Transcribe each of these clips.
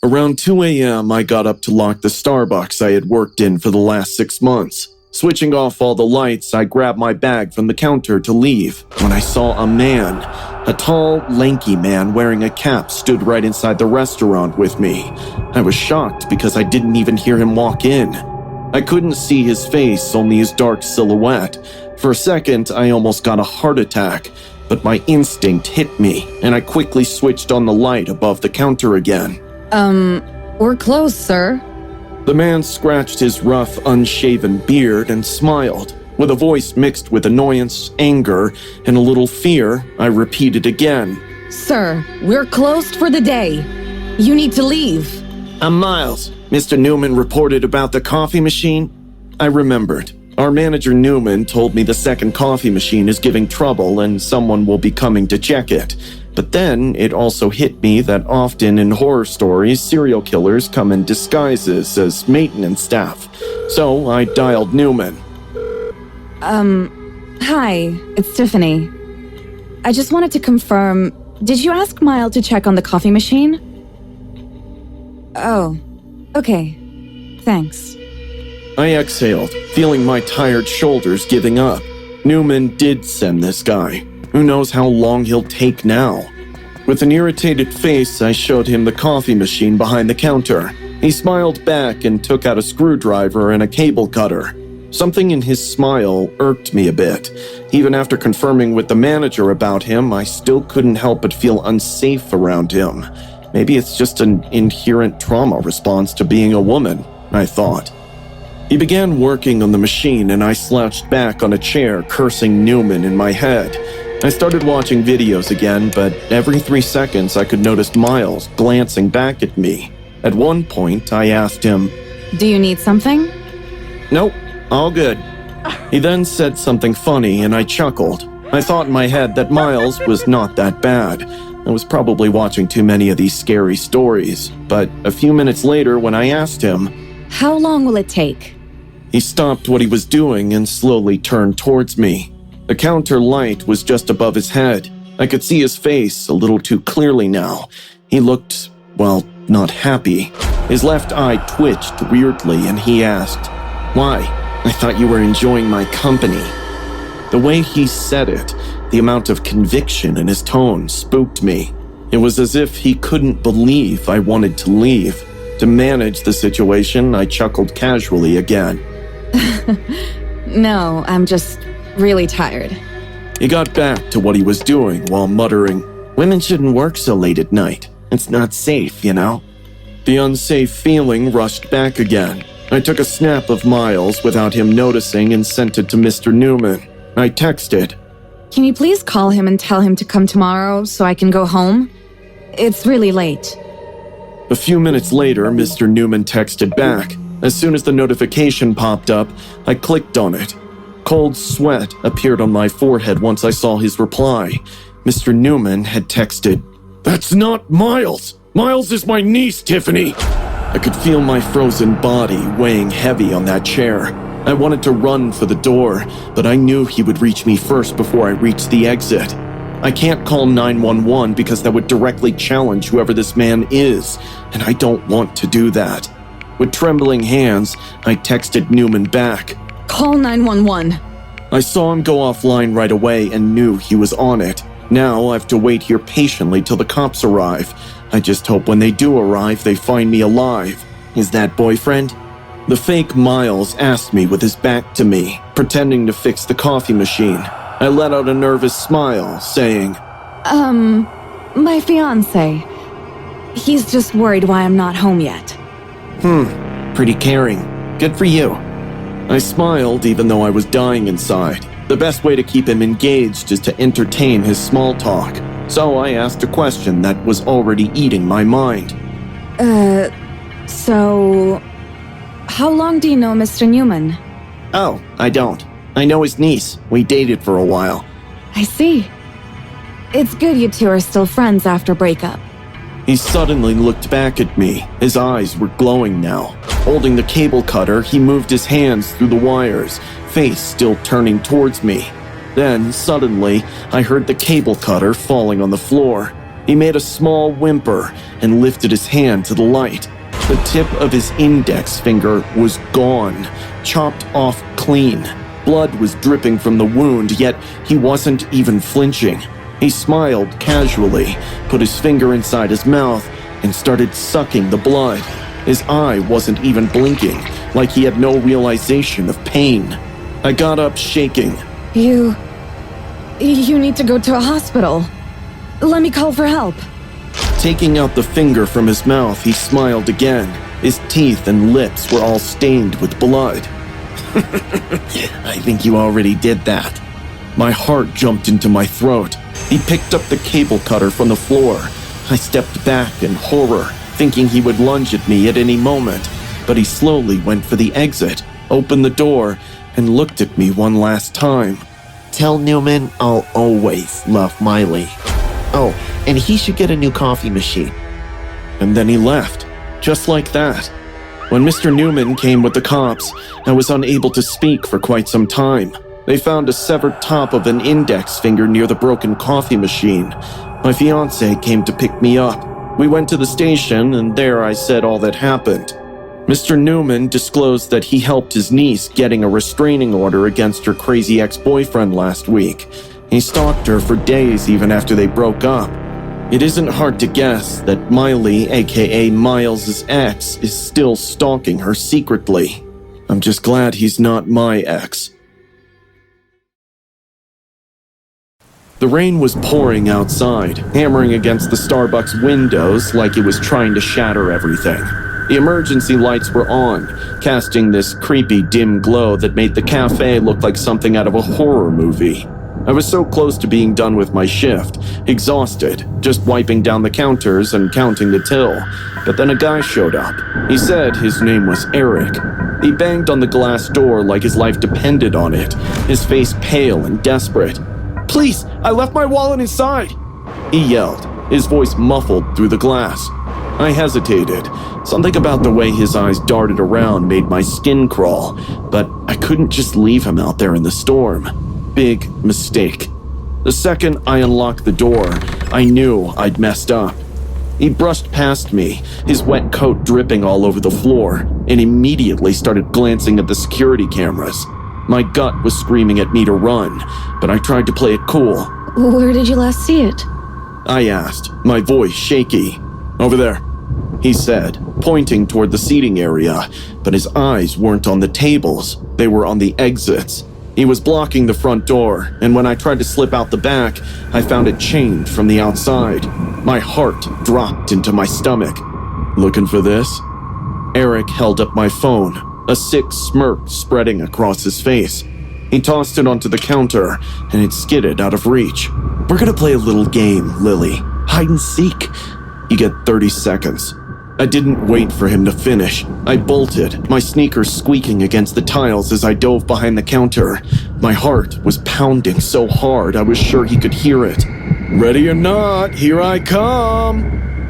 Around 2 a.m., I got up to lock the Starbucks I had worked in for the last 6 months. Switching off all the lights, I grabbed my bag from the counter to leave when I saw a man. A tall, lanky man wearing a cap stood right inside the restaurant with me. I was shocked because I didn't even hear him walk in. I couldn't see his face, only his dark silhouette. For a second, I almost got a heart attack, but my instinct hit me, and I quickly switched on the light above the counter again. We're closed, sir. The man scratched his rough, unshaven beard and smiled. With a voice mixed with annoyance, anger, and a little fear, I repeated again. Sir, we're closed for the day. You need to leave. I'm Miles. Mr. Newman reported about the coffee machine. I remembered. Our manager Newman told me the second coffee machine is giving trouble and someone will be coming to check it. But then it also hit me that often in horror stories, serial killers come in disguises as maintenance staff. So I dialed Newman. Hi, it's Tiffany. I just wanted to confirm, did you ask Myuu to check on the coffee machine? Oh, okay. Thanks. I exhaled, feeling my tired shoulders giving up. Newman did send this guy. Who knows how long he'll take now? With an irritated face, I showed him the coffee machine behind the counter. He smiled back and took out a screwdriver and a cable cutter. Something in his smile irked me a bit. Even after confirming with the manager about him, I still couldn't help but feel unsafe around him. Maybe it's just an inherent trauma response to being a woman, I thought. He began working on the machine and I slouched back on a chair, cursing Newman in my head. I started watching videos again, but every 3 seconds I could notice Miles glancing back at me. At one point, I asked him, Do you need something? Nope, all good. He then said something funny and I chuckled. I thought in my head that Miles was not that bad. I was probably watching too many of these scary stories, but a few minutes later when I asked him, How long will it take? He stopped what he was doing and slowly turned towards me. The counter light was just above his head. I could see his face a little too clearly now. He looked, well, not happy. His left eye twitched weirdly and he asked, Why? I thought you were enjoying my company. The way he said it, the amount of conviction in his tone spooked me. It was as if he couldn't believe I wanted to leave. To manage the situation, I chuckled casually again. No, I'm just really tired. He got back to what he was doing while muttering, Women shouldn't work so late at night. It's not safe, you know? The unsafe feeling rushed back again. I took a snap of Miles without him noticing and sent it to Mr. Newman. I texted, Can you please call him and tell him to come tomorrow so I can go home? It's really late. A few minutes later, Mr. Newman texted back. As soon as the notification popped up, I clicked on it. Cold sweat appeared on my forehead once I saw his reply. Mr. Newman had texted, That's not Miles! Miles is my niece, Tiffany! I could feel my frozen body weighing heavy on that chair. I wanted to run for the door, but I knew he would reach me first before I reached the exit. I can't call 911 because that would directly challenge whoever this man is, and I don't want to do that. With trembling hands, I texted Newman back. Call 911. I saw him go offline right away and knew he was on it. Now I have to wait here patiently till the cops arrive. I just hope when they do arrive, they find me alive. Is that boyfriend? The fake Miles asked me with his back to me, pretending to fix the coffee machine. I let out a nervous smile, saying, My fiancé. He's just worried why I'm not home yet. Pretty caring. Good for you. I smiled even though I was dying inside. The best way to keep him engaged is to entertain his small talk. So I asked a question that was already eating my mind. So... How long do you know Mr. Newman? Oh, I don't. I know his niece. We dated for a while. I see. It's good you two are still friends after breakup. He suddenly looked back at me. His eyes were glowing now. Holding the cable cutter, he moved his hands through the wires, face still turning towards me. Then, suddenly, I heard the cable cutter falling on the floor. He made a small whimper and lifted his hand to the light. The tip of his index finger was gone, chopped off clean. Blood was dripping from the wound, yet he wasn't even flinching. He smiled casually, put his finger inside his mouth, and started sucking the blood. His eye wasn't even blinking, like he had no realization of pain. I got up shaking. You need to go to a hospital. Let me call for help. Taking out the finger from his mouth, he smiled again. His teeth and lips were all stained with blood. I think you already did that. My heart jumped into my throat. He picked up the cable cutter from the floor. I stepped back in horror, thinking he would lunge at me at any moment, but he slowly went for the exit, opened the door, and looked at me one last time. Tell Newman I'll always love Miley. Oh, and he should get a new coffee machine. And then he left, just like that. When Mr. Newman came with the cops, I was unable to speak for quite some time. They found a severed top of an index finger near the broken coffee machine. My fiancé came to pick me up. We went to the station, and there I said all that happened. Mr. Newman disclosed that he helped his niece getting a restraining order against her crazy ex-boyfriend last week. He stalked her for days even after they broke up. It isn't hard to guess that Miley, aka Miles' ex, is still stalking her secretly. I'm just glad he's not my ex. The rain was pouring outside, hammering against the Starbucks windows like it was trying to shatter everything. The emergency lights were on, casting this creepy dim glow that made the cafe look like something out of a horror movie. I was so close to being done with my shift, exhausted, just wiping down the counters and counting the till. But then a guy showed up. He said his name was Eric. He banged on the glass door like his life depended on it, his face pale and desperate. "Please, I left my wallet inside!" he yelled, his voice muffled through the glass. I hesitated. Something about the way his eyes darted around made my skin crawl, but I couldn't just leave him out there in the storm. Big mistake. The second I unlocked the door, I knew I'd messed up. He brushed past me, his wet coat dripping all over the floor, and immediately started glancing at the security cameras. My gut was screaming at me to run, but I tried to play it cool. Where did you last see it? I asked, my voice shaky. "Over there," he said, pointing toward the seating area, but his eyes weren't on the tables, they were on the exits. He was blocking the front door, and when I tried to slip out the back, I found it chained from the outside. My heart dropped into my stomach. "Looking for this?" Eric held up my phone, a sick smirk spreading across his face. He tossed it onto the counter, and it skidded out of reach. "We're gonna play a little game, Lily. Hide and seek. You get 30 seconds. I didn't wait for him to finish. I bolted, my sneakers squeaking against the tiles as I dove behind the counter. My heart was pounding so hard I was sure he could hear it. "Ready or not, here I come!"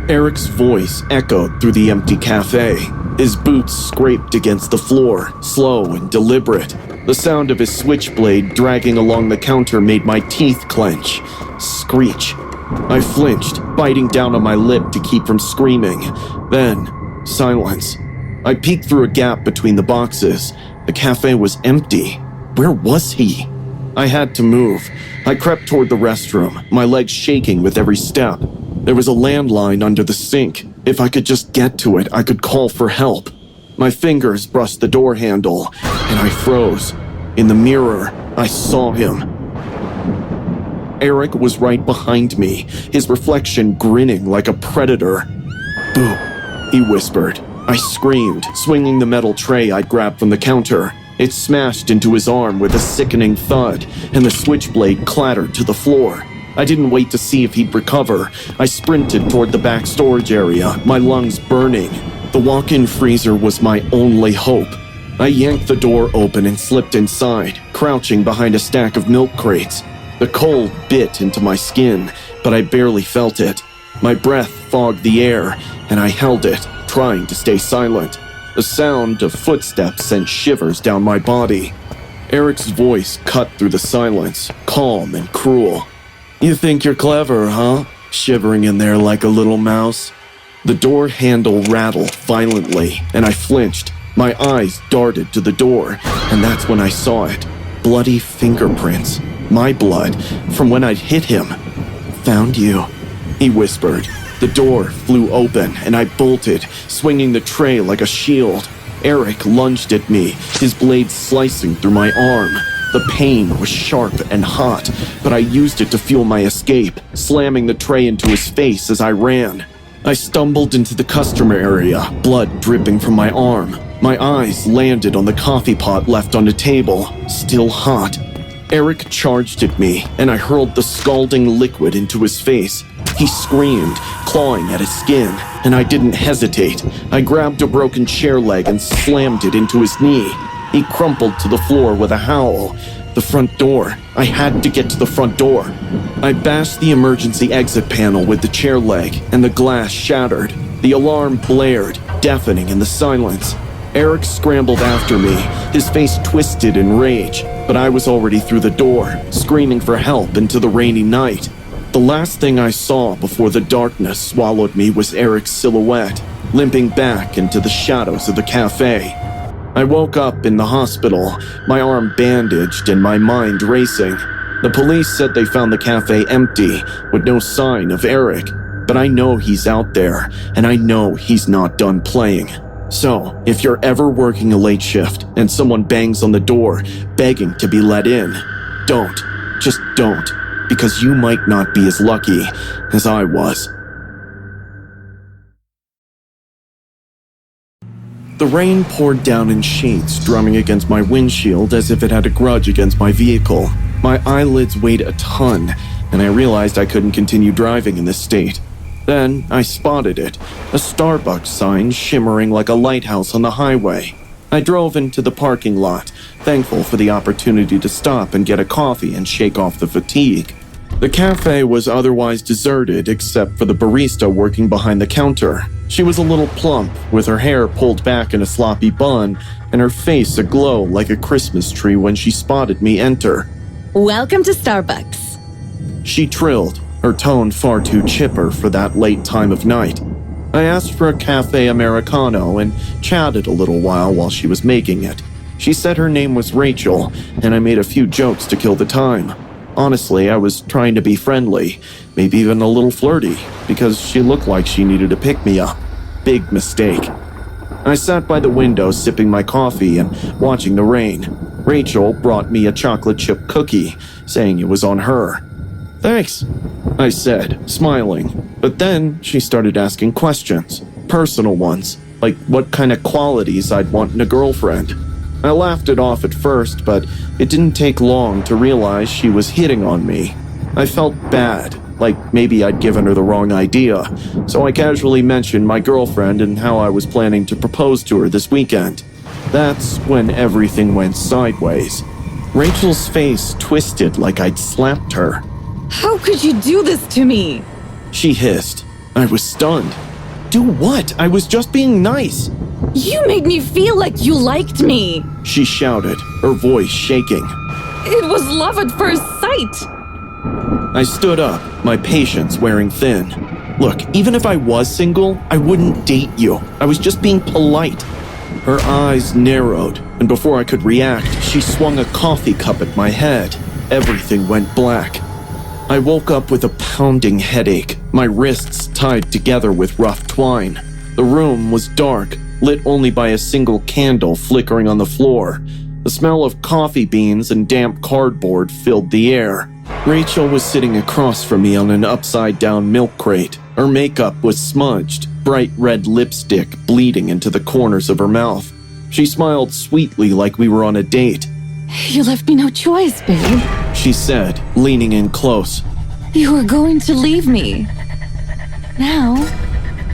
Eric's voice echoed through the empty cafe. His boots scraped against the floor, slow and deliberate. The sound of his switchblade dragging along the counter made my teeth clench. Screech. I flinched, biting down on my lip to keep from screaming. Then, silence. I peeked through a gap between the boxes. The cafe was empty. Where was he? I had to move. I crept toward the restroom, my legs shaking with every step. There was a landline under the sink. If I could just get to it, I could call for help. My fingers brushed the door handle, and I froze. In the mirror, I saw him. Eric was right behind me, his reflection grinning like a predator. "Boo," he whispered. I screamed, swinging the metal tray I'd grabbed from the counter. It smashed into his arm with a sickening thud, and the switchblade clattered to the floor. I didn't wait to see if he'd recover. I sprinted toward the back storage area, my lungs burning. The walk-in freezer was my only hope. I yanked the door open and slipped inside, crouching behind a stack of milk crates. The cold bit into my skin, but I barely felt it. My breath fogged the air, and I held it, trying to stay silent. The sound of footsteps sent shivers down my body. Eric's voice cut through the silence, calm and cruel. "You think you're clever, huh? shivering in there like a little mouse. The door handle rattled violently, and I flinched. My eyes darted to the door, and that's when I saw it. Bloody fingerprints. My blood, from when I'd hit him. "Found you," he whispered. The door flew open, and I bolted, swinging the tray like a shield. Eric lunged at me, his blade slicing through my arm. The pain was sharp and hot, but I used it to fuel my escape, slamming the tray into his face as I ran. I stumbled into the customer area, blood dripping from my arm. My eyes landed on the coffee pot left on the table, still hot. Eric charged at me, and I hurled the scalding liquid into his face. He screamed, clawing at his skin, and I didn't hesitate. I grabbed a broken chair leg and slammed it into his knee. He crumpled to the floor with a howl. The front door. I had to get to the front door. I bashed the emergency exit panel with the chair leg, and the glass shattered. The alarm blared, deafening in the silence. Eric scrambled after me, his face twisted in rage, but I was already through the door, screaming for help into the rainy night. The last thing I saw before the darkness swallowed me was Eric's silhouette, limping back into the shadows of the cafe. I woke up in the hospital, my arm bandaged and my mind racing. The police said they found the cafe empty, with no sign of Eric, but I know he's out there, and I know he's not done playing. So, if you're ever working a late shift and someone bangs on the door, begging to be let in, don't. Just don't, because you might not be as lucky as I was. The rain poured down in sheets, drumming against my windshield as if it had a grudge against my vehicle. My eyelids weighed a ton, and I realized I couldn't continue driving in this state. Then I spotted it, a Starbucks sign shimmering like a lighthouse on the highway. I drove into the parking lot, thankful for the opportunity to stop and get a coffee and shake off the fatigue. The cafe was otherwise deserted except for the barista working behind the counter. She was a little plump, with her hair pulled back in a sloppy bun and her face aglow like a Christmas tree when she spotted me enter. Welcome to Starbucks. She trilled, her tone far too chipper for that late time of night. I asked for a cafe Americano and chatted a little while she was making it. She said her name was Rachel, and I made a few jokes to kill the time. Honestly, I was trying to be friendly, maybe even a little flirty, because she looked like she needed to pick me up. Big mistake. I sat by the window sipping my coffee and watching the rain. Rachel brought me a chocolate chip cookie, saying it was on her. "Thanks," I said, smiling. But then she started asking questions, personal ones, like what kind of qualities I'd want in a girlfriend. I laughed it off at first, but it didn't take long to realize she was hitting on me. I felt bad, like maybe I'd given her the wrong idea, so I casually mentioned my girlfriend and how I was planning to propose to her this weekend. That's when everything went sideways. Rachel's face twisted like I'd slapped her. How could you do this to me? She hissed. I was stunned. Do what? I was just being nice. You made me feel like you liked me. She shouted, her voice shaking. It was love at first sight. I stood up, my patience wearing thin. Look, even if I was single, I wouldn't date you. I was just being polite. Her eyes narrowed, and before I could react, she swung a coffee cup at my head. Everything went black. I woke up with a pounding headache, my wrists tied together with rough twine. The room was dark, lit only by a single candle flickering on the floor. The smell of coffee beans and damp cardboard filled the air. Rachel was sitting across from me on an upside-down milk crate. Her makeup was smudged, bright red lipstick bleeding into the corners of her mouth. She smiled sweetly like we were on a date. You left me no choice, babe. She said, leaning in close. You were going to leave me. Now,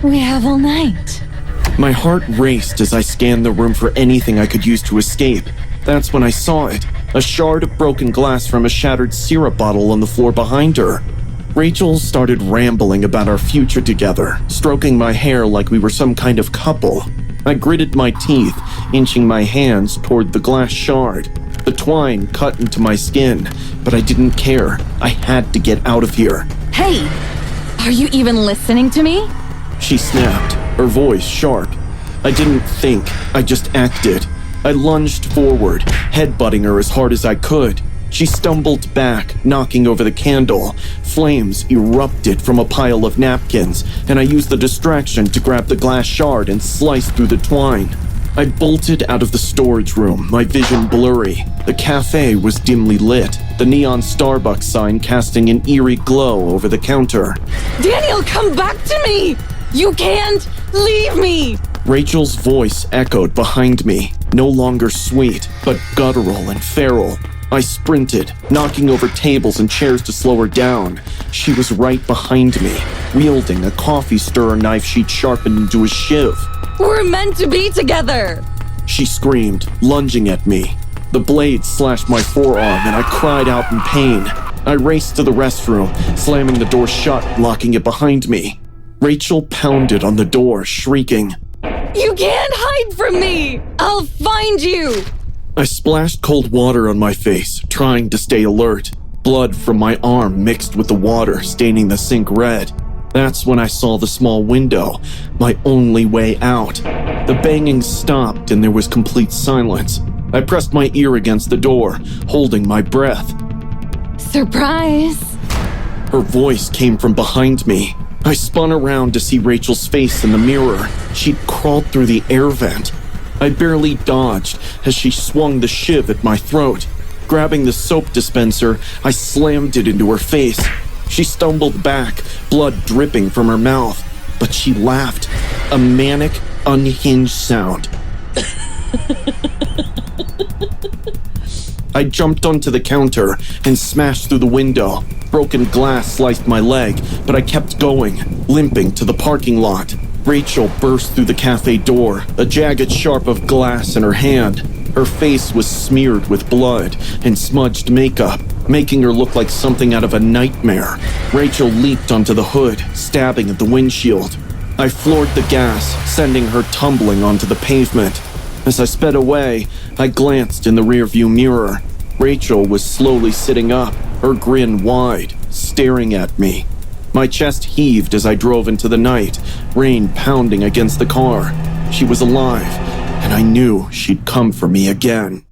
we have all night. My heart raced as I scanned the room for anything I could use to escape. That's when I saw it, a shard of broken glass from a shattered syrup bottle on the floor behind her. Rachel started rambling about our future together, stroking my hair like we were some kind of couple. I gritted my teeth, inching my hands toward the glass shard. The twine cut into my skin, but I didn't care. I had to get out of here. Hey, Are you even listening to me? She snapped, her voice sharp. I didn't think, I just acted. I lunged forward, headbutting her as hard as I could. She stumbled back, knocking over the candle. Flames erupted from a pile of napkins, and I used the distraction to grab the glass shard and slice through the twine. I bolted out of the storage room, my vision blurry. The cafe was dimly lit, the neon Starbucks sign casting an eerie glow over the counter. Daniel, come back to me! You can't leave me! Rachel's voice echoed behind me, no longer sweet, but guttural and feral. I sprinted, knocking over tables and chairs to slow her down. She was right behind me, wielding a coffee stirrer knife she'd sharpened into a shiv. We're meant to be together! She screamed, lunging at me. The blade slashed my forearm and I cried out in pain. I raced to the restroom, slamming the door shut, locking it behind me. Rachel pounded on the door, shrieking. You can't hide from me! I'll find you! I splashed cold water on my face, trying to stay alert. Blood from my arm mixed with the water, staining the sink red. That's when I saw the small window, my only way out. The banging stopped and there was complete silence. I pressed my ear against the door, holding my breath. Surprise! Her voice came from behind me. I spun around to see Rachel's face in the mirror. She'd crawled through the air vent. I barely dodged as she swung the shiv at my throat. Grabbing the soap dispenser, I slammed it into her face. She stumbled back, blood dripping from her mouth, but she laughed, a manic, unhinged sound. I jumped onto the counter and smashed through the window. Broken glass sliced my leg, but I kept going, limping to the parking lot. Rachel burst through the cafe door, a jagged sharp of glass in her hand. Her face was smeared with blood and smudged makeup, making her look like something out of a nightmare. Rachel leaped onto the hood, stabbing at the windshield. I floored the gas, sending her tumbling onto the pavement. As I sped away, I glanced in the rearview mirror. Rachel was slowly sitting up, her grin wide, staring at me. My chest heaved as I drove into the night, rain pounding against the car. She was alive, and I knew she'd come for me again.